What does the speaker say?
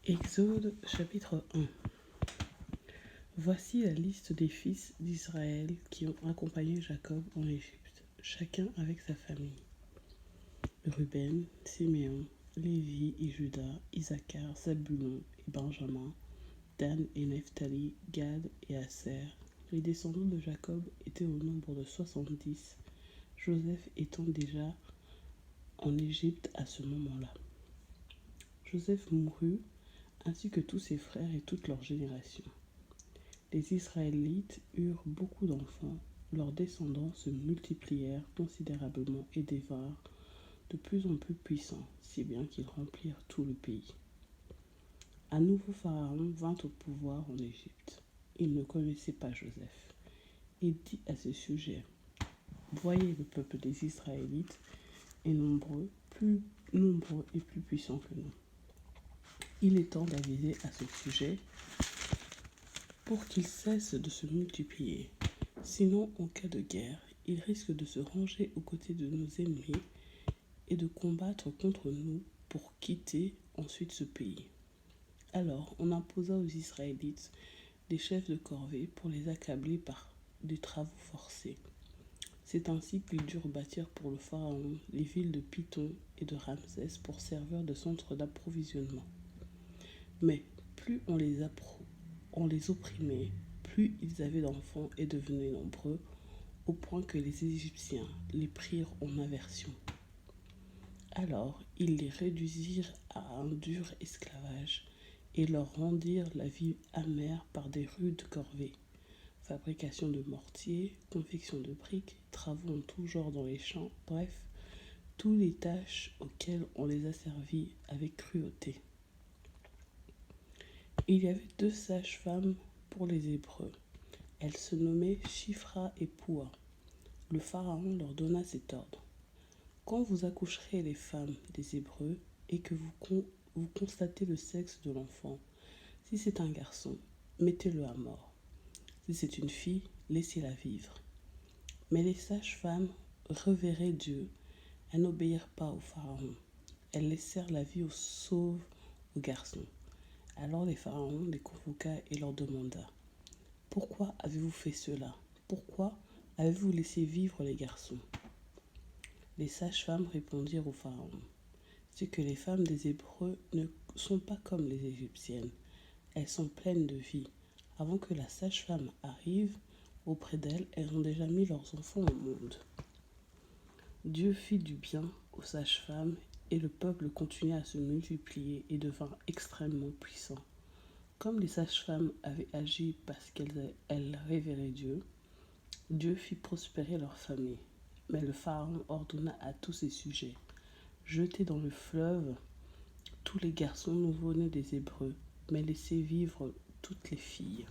Exode chapitre 1. Voici la liste des fils d'Israël qui ont accompagné Jacob en Égypte, chacun avec sa famille. Ruben, Siméon, Lévi et Juda, Issachar, Zabulon et Benjamin, Dan et Nephtali, Gad et Aser. Les descendants de Jacob étaient au nombre de 70, Joseph étant déjà en Égypte à ce moment-là. Joseph mourut, ainsi que tous ses frères et toute leur génération. Les Israélites eurent beaucoup d'enfants, leurs descendants se multiplièrent considérablement et devinrent de plus en plus puissants, si bien qu'ils remplirent tout le pays. Un nouveau pharaon vint au pouvoir en Égypte. Il ne connaissait pas Joseph. Il dit à ce sujet: Voyez, le peuple des Israélites est nombreux, plus nombreux et plus puissant que nous. Il est temps d'aviser à ce sujet pour qu'ils cessent de se multiplier. Sinon, en cas de guerre, ils risquent de se ranger aux côtés de nos ennemis et de combattre contre nous pour quitter ensuite ce pays. Alors, on imposa aux Israélites des chefs de corvée pour les accabler par des travaux forcés. C'est ainsi qu'ils durent bâtir pour le pharaon les villes de Python et de Ramsès pour servir de centre d'approvisionnement. Mais plus on les opprimait, plus ils avaient d'enfants et devenaient nombreux, au point que les Égyptiens les prirent en aversion. Alors ils les réduisirent à un dur esclavage et leur rendirent la vie amère par des rudes corvées, fabrication de mortiers, confection de briques, travaux en tout genre dans les champs, bref, toutes les tâches auxquelles on les asservit avec cruauté. Il y avait 2 sages-femmes pour les Hébreux. Elles se nommaient Shifra et Poua. Le pharaon leur donna cet ordre: Quand vous accoucherez les femmes des Hébreux et que vous constatez le sexe de l'enfant, si c'est un garçon, mettez-le à mort. Si c'est une fille, laissez-la vivre. Mais les sages-femmes reverraient Dieu. Elles n'obéirent pas au pharaon. Elles laissèrent la vie sauve aux garçons. Alors le pharaon les convoqua et leur demanda: Pourquoi avez-vous fait cela? Pourquoi avez-vous laissé vivre les garçons? Les sages-femmes répondirent au pharaon: C'est que les femmes des Hébreux ne sont pas comme les Égyptiennes. Elles sont pleines de vie. Avant que la sage-femme arrive auprès d'elles, elles ont déjà mis leurs enfants au monde. Dieu fit du bien aux sages-femmes et le peuple continua à se multiplier et devint extrêmement puissant. Comme les sages-femmes avaient agi parce qu'elles révéraient Dieu, Dieu fit prospérer leur famille. Mais le pharaon ordonna à tous ses sujets: Jetez dans le fleuve tous les garçons nouveau-nés des Hébreux, mais laissez vivre toutes les filles.